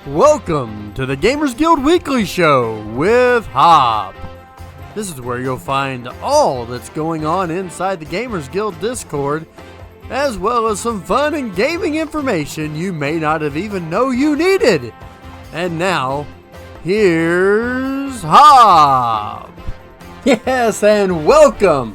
Welcome to the Gamers Guild Weekly Show with Hopp. This is where you'll find all that's going on inside the Gamers Guild Discord, as well as some fun and gaming information you may not have even known you needed. And now, here's Hopp. Yes, and welcome.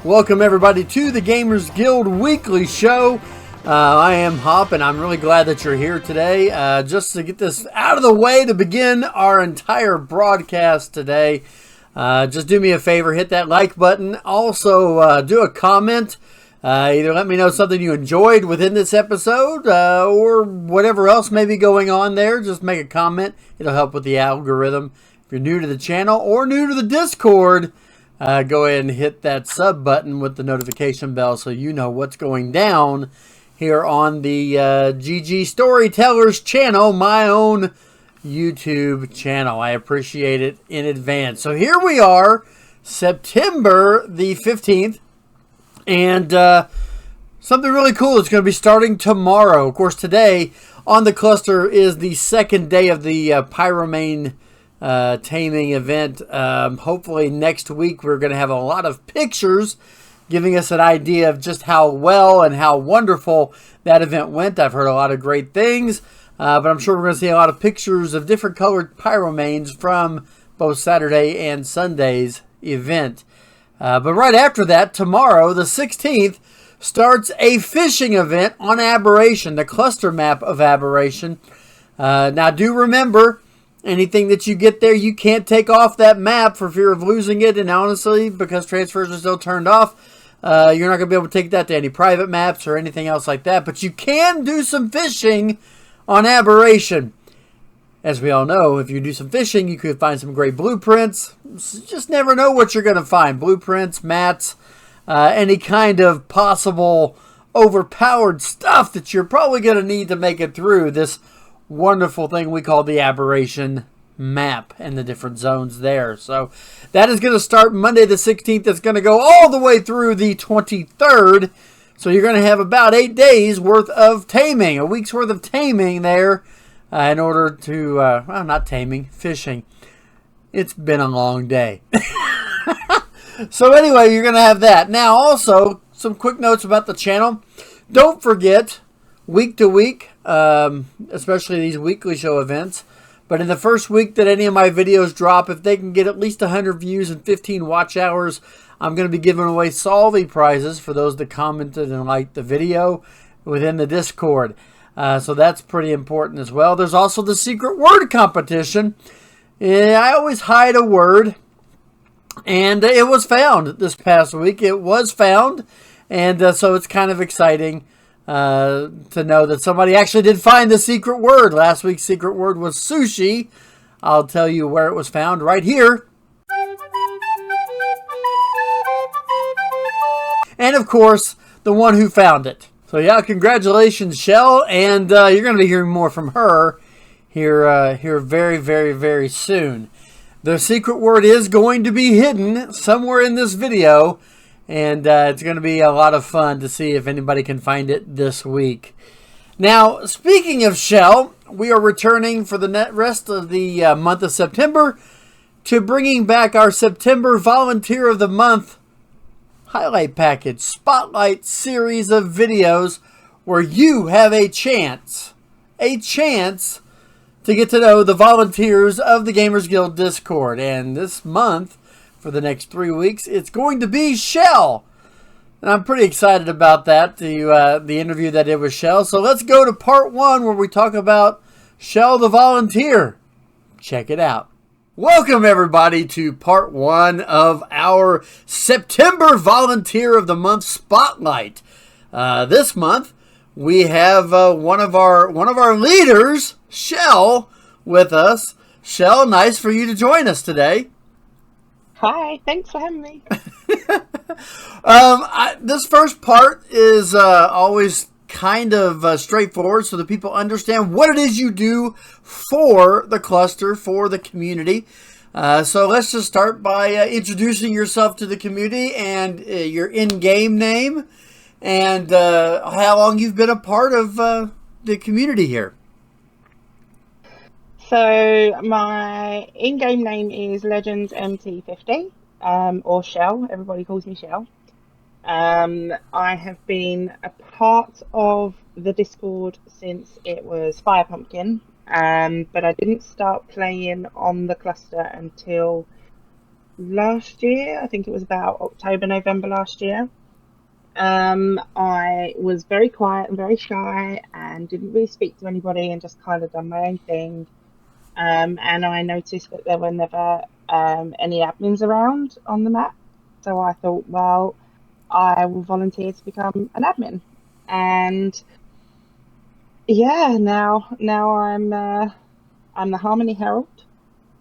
Welcome everybody to the Gamers Guild Weekly Show. I am Hopp, and I'm really glad that you're here today. Just to get this out of the way to begin our entire broadcast today, just do me a favor, hit that like button. Also, do a comment. Either let me know something you enjoyed within this episode, or whatever else may be going on there. Just make a comment. It'll help with the algorithm. If you're new to the channel or new to the Discord, go ahead and hit that sub button with the notification bell so you know what's going down here on the GG Storytellers channel, my own YouTube channel. I appreciate it in advance. So here we are, September the 15th, and something really cool is going to be starting tomorrow. Of course, today on the cluster is the second day of the Pyromane taming event. Hopefully next week we're going to have a lot of pictures giving us an idea of just how well and how wonderful that event went. I've heard a lot of great things, but I'm sure we're going to see a lot of pictures of different colored pyromanes from both Saturday and Sunday's event. But right after that, tomorrow, the 16th, starts a fishing event on Aberration, the cluster map of Aberration. Now, do remember, anything that you get there, you can't take off that map for fear of losing it. And honestly, because transfers are still turned off, you're not going to be able to take that to any private maps or anything else like that. But you can do some fishing on Aberration. As we all know, if you do some fishing, you could find some great blueprints. You just never know what you're going to find. Blueprints, mats, any kind of possible overpowered stuff that you're probably going to need to make it through this wonderful thing we call the Aberration map and the different zones there. So that is going to start Monday the 16th. It's going to go all the way through the 23rd. So you're going to have about 8 days worth of taming, a week's worth of taming there in order to, well, not taming, fishing. It's been a long day. So anyway, you're going to have that. Now also, some quick notes about the channel. Don't forget, week to week, especially these weekly show events, but in the first week that any of my videos drop, if they can get at least 100 views and 15 watch hours, I'm going to be giving away Solvay prizes for those that commented and liked the video within the Discord. So that's pretty important as well. There's also the secret word competition. I always hide a word, and it was found this past week. It was found, and so it's kind of exciting to know that somebody actually did find the secret word. Last week's secret word was sushi. I'll tell you where it was found right here. And of course, the one who found it. So yeah, congratulations, Shell, and you're going to be hearing more from her here very, very, very soon. The secret word is going to be hidden somewhere in this video. And it's going to be a lot of fun to see if anybody can find it this week. Now, speaking of Shell, we are returning for the rest of the month of September to bringing back our September Volunteer of the Month highlight package, spotlight series of videos where you have a chance to get to know the volunteers of the Gamers Guild Discord. And this month, for the next 3 weeks, it's going to be Shell. And I'm pretty excited about that, the interview that I did with Shell. So let's go to part 1 where we talk about Shell the Volunteer. Check it out. Welcome everybody to part 1 of our September Volunteer of the Month Spotlight. This month we have one of our leaders, Shell, with us. Shell, nice for you to join us today. Hi, thanks for having me. This first part is always kind of straightforward so that people understand what it is you do for the cluster, for the community. So let's just start by introducing yourself to the community and your in-game name and how long you've been a part of the community here. So my in-game name is Legends MT50, or Shell. Everybody calls me Shell. I have been a part of the Discord since it was Firepumpkin, but I didn't start playing on the cluster until last year. I think it was about October, November last year. I was very quiet and very shy and didn't really speak to anybody and just kind of done my own thing. And I noticed that there were never any admins around on the map. So I thought, well, I will volunteer to become an admin. And yeah, now I'm the Harmony Herald.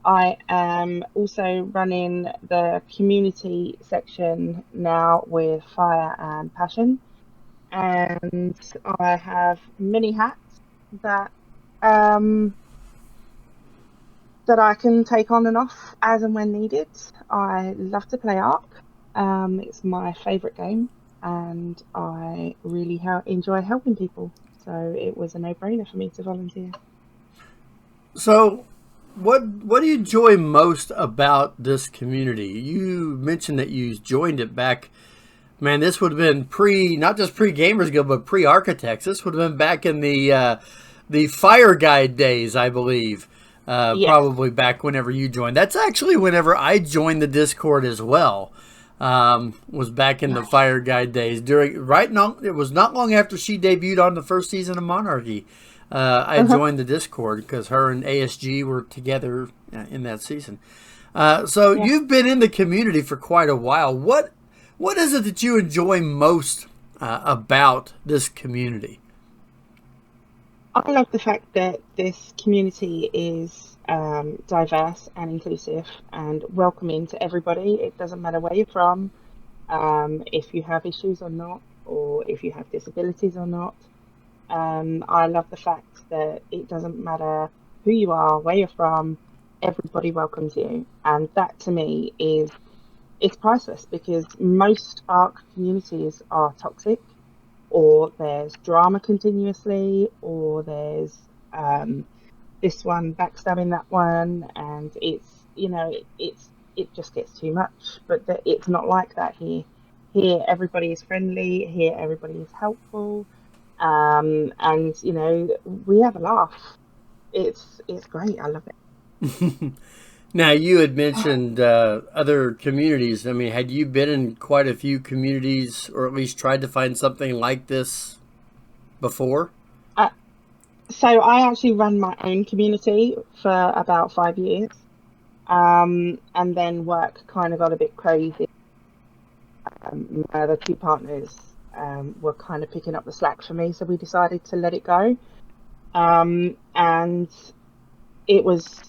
I am also running the community section now with Fire and Passion, and I have many hats that that I can take on and off as and when needed. I love to play Ark. It's my favourite game, and I really enjoy helping people. So it was a no-brainer for me to volunteer. So, what do you enjoy most about this community? You mentioned that you joined it back. Man, this would have been not just pre-Gamers Guild, but pre-Architects. This would have been back in the Fire Guide days, I believe. Yes. Probably back whenever you joined. That's actually whenever I joined the Discord as well. Was back in the Fire Guide days. It was not long after she debuted on the first season of Monarchy. I joined the Discord because her and ASG were together in that season. So you've been in the community for quite a while. What is it that you enjoy most about this community? I love the fact that this community is diverse and inclusive and welcoming to everybody. It doesn't matter where you're from, if you have issues or not, or if you have disabilities or not. I love the fact that it doesn't matter who you are, where you're from, everybody welcomes you. And that to me it's priceless, because most ARC communities are toxic, or there's drama continuously, or there's this one backstabbing that one, and it just gets too much. But it's not like that here. Here everybody is friendly. Here everybody is helpful, and we have a laugh. It's great. I love it. Now, you had mentioned other communities. I mean, had you been in quite a few communities, or at least tried to find something like this before? So I actually ran my own community for about 5 years, and then work kind of got a bit crazy. My other two partners were kind of picking up the slack for me, so we decided to let it go. And it was...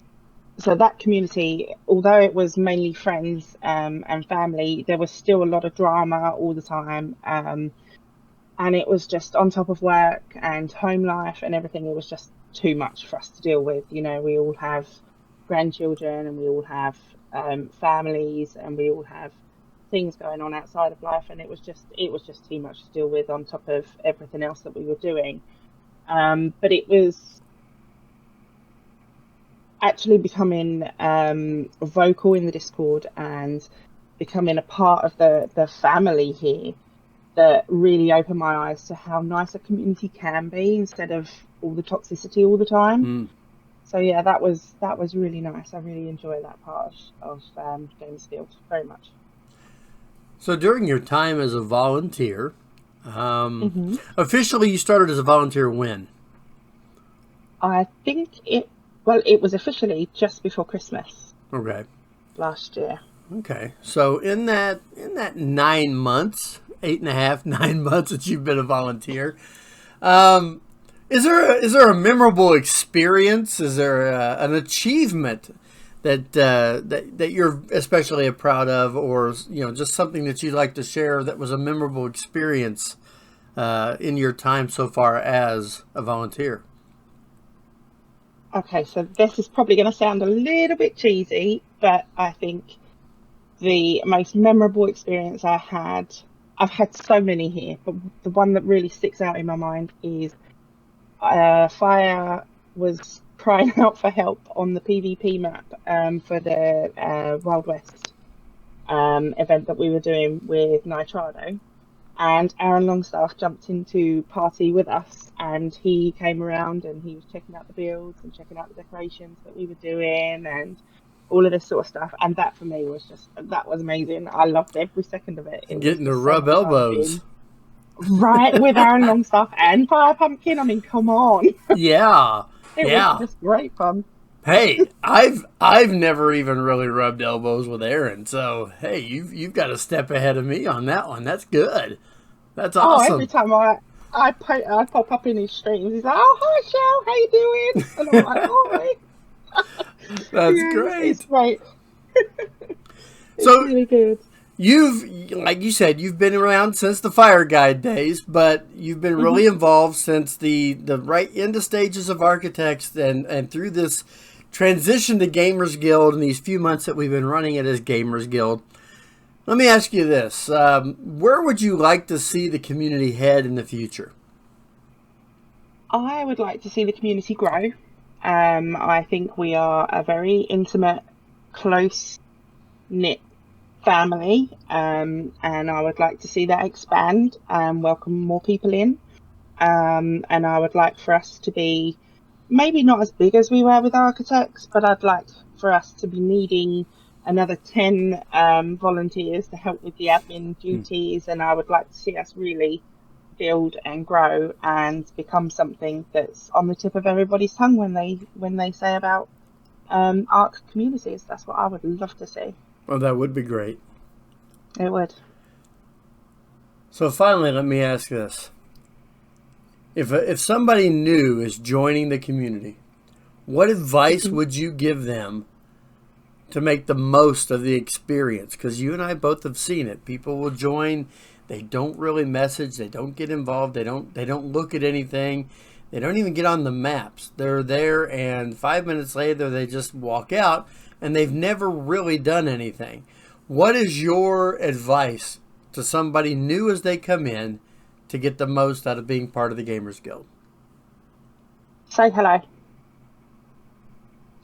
So that community, although it was mainly friends and family, there was still a lot of drama all the time. And it was just on top of work and home life and everything. It was just too much for us to deal with. We all have grandchildren, and we all have families, and we all have things going on outside of life. And it was just too much to deal with on top of everything else that we were doing. But it was actually becoming vocal in the Discord and becoming a part of the family here that really opened my eyes to how nice a community can be, instead of all the toxicity all the time. So yeah, that was really nice. I really enjoy that part of G.Skill very much. So during your time as a volunteer, officially you started as a volunteer when? I think it was officially just before Christmas. Okay. Last year. Okay. So in that 9 months, 8.5, 9 months that you've been a volunteer, is there a memorable experience? Is there an achievement that you're especially proud of, or just something that you'd like to share that was a memorable experience in your time so far as a volunteer? Okay, so this is probably going to sound a little bit cheesy, but I think the most memorable experience I've had so many here, but the one that really sticks out in my mind is Fire was crying out for help on the PvP map for the Wild West event that we were doing with Nitrado. And Aaron Longstaff jumped into party with us, and he came around and he was checking out the builds and checking out the decorations that we were doing and all of this sort of stuff. And that for me was that was amazing. I loved every second of it. Getting to rub elbows. Right, with Aaron Longstaff and Firepumpkin. I mean, come on. Yeah. It was just great fun. Hey, I've never even really rubbed elbows with Aaron, so hey, you've got a step ahead of me on that one. That's good. That's awesome. Oh, every time I pop up in his streams, he's like, "Oh, hi, Shell, how you doing?" And I'm like, "Oh, hey." That's great. It's great. It's so really good. Like you said, you've been around since the Fire Guide days, but you've been really involved since the right into stages of Architects and through this transition to Gamers Guild in these few months that we've been running it as Gamers Guild. Let me ask you this. Where would you like to see the community head in the future? I would like to see the community grow. I think we are a very intimate, close-knit family, and I would like to see that expand and welcome more people in. And I would like for us to be maybe not as big as we were with Architects, but I'd like for us to be needing another 10 volunteers to help with the admin duties, and I would like to see us really build and grow and become something that's on the tip of everybody's tongue when they say about Arc communities. That's what I would love to see. Well, that would be great. It would. So finally, let me ask this. If somebody new is joining the community, what advice would you give them to make the most of the experience? Because you and I both have seen it. People will join, they don't really message, they don't get involved, they don't look at anything, they don't even get on the maps. They're there, and 5 minutes later they just walk out, and they've never really done anything. What is your advice to somebody new as they come in to get the most out of being part of the Gamers Guild? Say hello.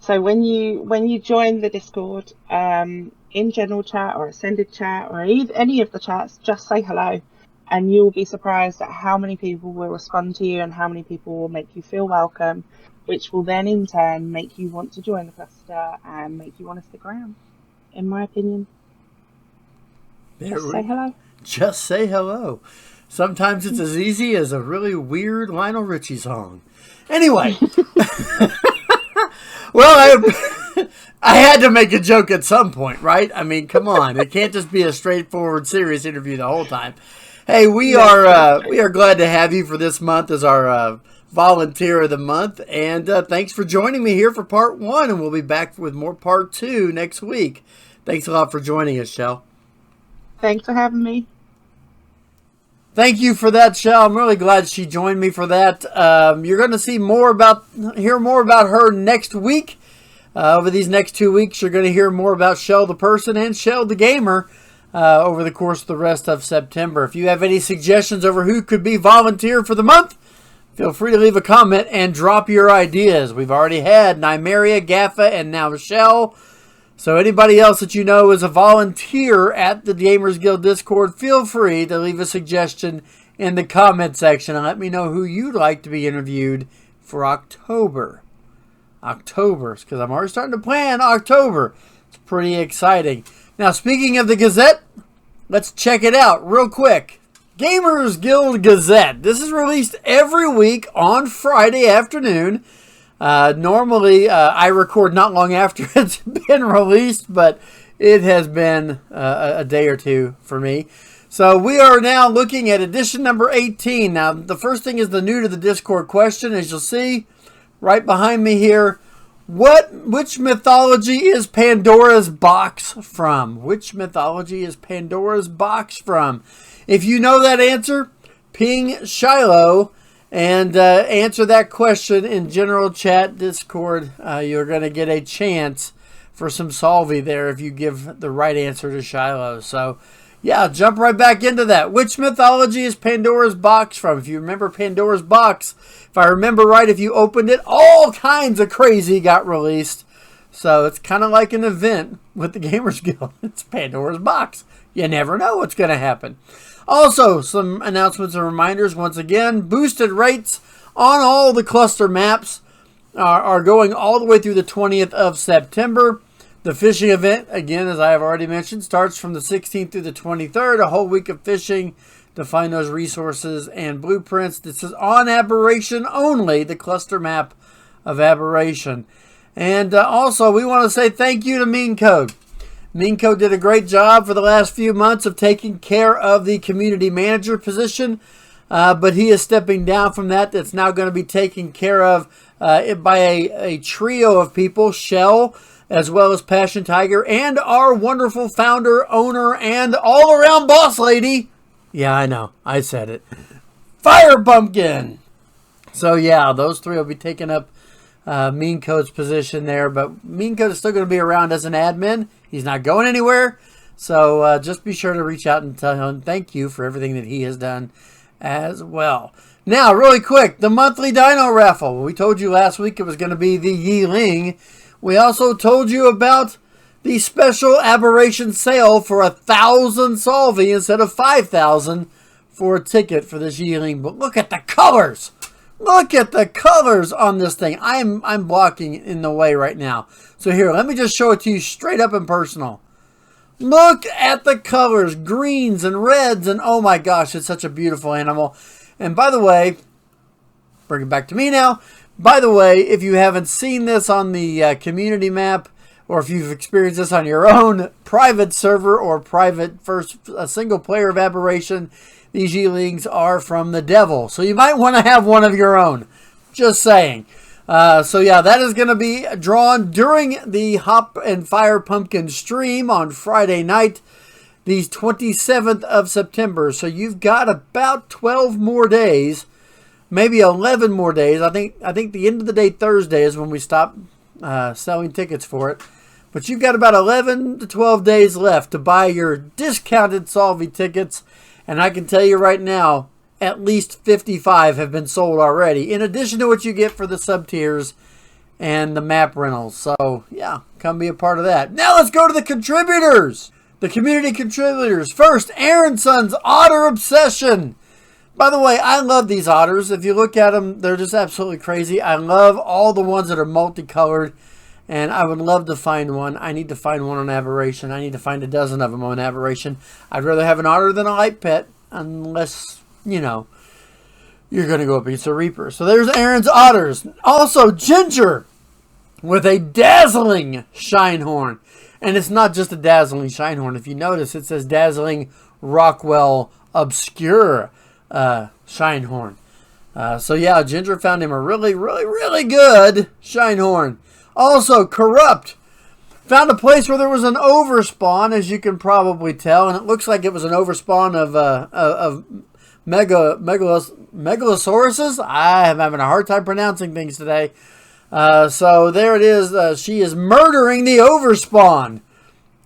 So when you join the Discord, in general chat or Ascended chat or any of the chats, just say hello, and you'll be surprised at how many people will respond to you and how many people will make you feel welcome, which will then in turn make you want to join the cluster and make you want to stick around, in my opinion. Just say hello. Just say hello. Sometimes it's as easy as a really weird Lionel Richie song. Anyway. Well, I had to make a joke at some point, right? I mean, come on. It can't just be a straightforward, serious interview the whole time. Hey, we are glad to have you for this month as our volunteer of the month. And thanks for joining me here for part 1. And we'll be back with more part 2 next week. Thanks a lot for joining us, Shell. Thanks for having me. Thank you for that, Shell. I'm really glad she joined me for that. You're going to hear more about her next week. Over these next 2 weeks, you're going to hear more about Shell the person and Shell the gamer over the course of the rest of September. If you have any suggestions over who could be volunteer for the month, feel free to leave a comment and drop your ideas. We've already had Nymeria, Gaffa, and now Shell. So anybody else that you know is a volunteer at the Gamers Guild Discord, feel free to leave a suggestion in the comment section and let me know who you'd like to be interviewed for October. Because I'm already starting to plan October. It's pretty exciting. Now, speaking of the Gazette, let's check it out real quick. Gamers Guild Gazette. This is released every week on Friday afternoon. Normally, I record not long after it's been released, but it has been a day or two for me. So we are now looking at edition number 18. Now, the first thing is the new to the Discord question. As you'll see right behind me here, which mythology is Pandora's box from? Which mythology is Pandora's box from? If you know that answer, ping Shiloh and answer that question in general chat Discord. You're going to get a chance for some Solvi there if you give the right answer to Shiloh. So Yeah, jump right back into that. Which mythology is Pandora's box from? If you remember Pandora's box, if I remember right, if you opened it, all kinds of crazy got released. So it's kind of like an event with the Gamers Guild. It's Pandora's box. You never know what's going to happen. Also, some announcements and reminders. Once again, boosted rates on all the cluster maps are going all the way through the 20th of September. The fishing event, again, as I have already mentioned, starts from the 16th through the 23rd, a whole week of fishing to find those resources and blueprints. This is on Aberration only, the cluster map of Aberration. And also, we want to say thank you to Mean Code. Mean Code did a great job for the last few months of taking care of the community manager position, but he is stepping down from that. That's now going to be taken care of by a trio of people, Shell, as well as Passion Tiger, and our wonderful founder, owner, and all-around boss lady. Yeah, I know. I said it. Firepumpkin! So, yeah, those three will be taking up Mean Code's position there. But Mean Code is still going to be around as an admin. He's not going anywhere. So, just be sure to reach out and tell him thank you for everything that he has done as well. Now, really quick, the monthly Dino raffle. We told you last week it was going to be the Yiling. We also told you about the special Aberration sale for 1,000 Solvi instead of 5,000 for a ticket for this Yiling. But look at the colors! Look at the colors on this thing. I'm blocking in the way right now. So here, let me just show it to you straight up and personal. Look at the colors, greens and reds, and oh my gosh, it's such a beautiful animal. And by the way, bring it back to me now. By the way, if you haven't seen this on the community map, or if you've experienced this on your own private server or private single player of Aberration, these Yilings are from the devil. So you might want to have one of your own. Just saying. So yeah, that is going to be drawn during the Hopp and Firepumpkin stream on Friday night, the 27th of September. So you've got about 12 more days. Maybe 11 more days. I think the end of the day Thursday is when we stop selling tickets for it. But you've got about 11 to 12 days left to buy your discounted Solvi tickets. And I can tell you right now, at least 55 have been sold already. In addition to what you get for the sub-tiers and the map rentals. So, yeah, come be a part of that. Now let's go to the contributors. The community contributors. First, Aaron Son's Otter Obsession. By the way, I love these otters. If you look at them, they're just absolutely crazy. I love all the ones that are multicolored, and I would love to find one. I need to find one on Aberration. I need to find a dozen of them on Aberration. I'd rather have an otter than a light pet, unless, you know, you're going to go up against a Reaper. So there's Aaron's otters. Also, Ginger with a dazzling Shinehorn. And it's not just a dazzling Shinehorn. If you notice, it says dazzling Rockwell Obscure Shinehorn. So yeah, Ginger found him a really, really, really good Shinehorn. Also, Corrupt found a place where there was an overspawn, as you can probably tell, and it looks like it was an overspawn of megalosauruses. I am having a hard time pronouncing things today. So there it is. She is murdering the overspawn.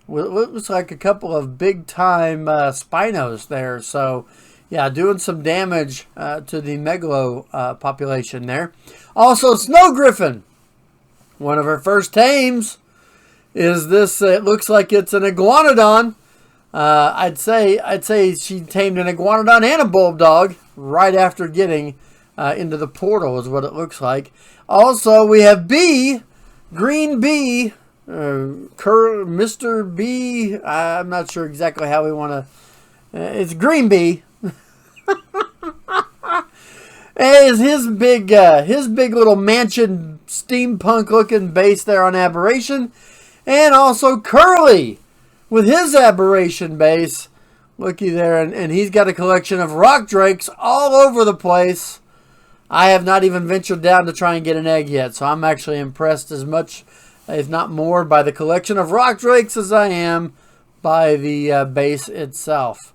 It looks like a couple of big time Spinos there. So yeah, doing some damage to the Megalo population there. Also, Snow Griffin. One of her first tames is this. It looks like it's an Iguanodon. I'd say she tamed an Iguanodon and a Bulldog right after getting into the portal is what it looks like. Also, we have B, Green B, Mr. B. I'm not sure exactly how we want to. It's Green B. Is his big little mansion steampunk looking base there on Aberration, and also Curly with his Aberration base. Looky there, and he's got a collection of rock drakes all over the place. I have not even ventured down to try and get an egg yet, so I'm actually impressed as much, if not more, by the collection of rock drakes as I am by the base itself.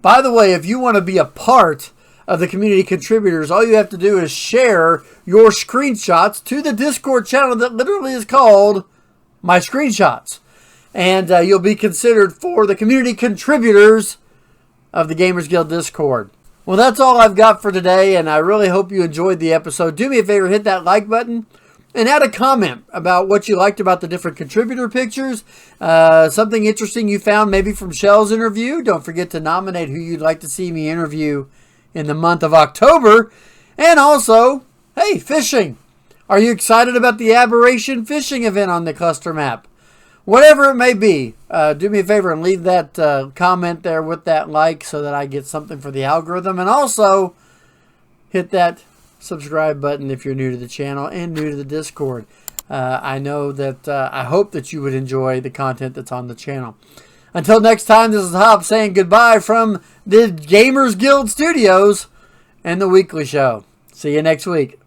By the way, if you want to be a part of the community contributors, all you have to do is share your screenshots to the Discord channel that literally is called My Screenshots. and you'll be considered for the community contributors of the Gamers Guild Discord. Well, that's all I've got for today, and I really hope you enjoyed the episode. Do me a favor, hit that like button, and add a comment about what you liked about the different contributor pictures. Something interesting you found maybe from Shell's interview. Don't forget to nominate who you'd like to see me interview in the month of October. And also, hey, fishing. Are you excited about the Aberration fishing event on the cluster map? Whatever it may be, do me a favor and leave that comment there with that like so that I get something for the algorithm. And also, hit that subscribe button if you're new to the channel and new to the Discord. I know that I hope that you would enjoy the content that's on the channel. Until next time, this is Hopp saying goodbye from the Gamers Guild Studios and the Weekly Show. See you next week.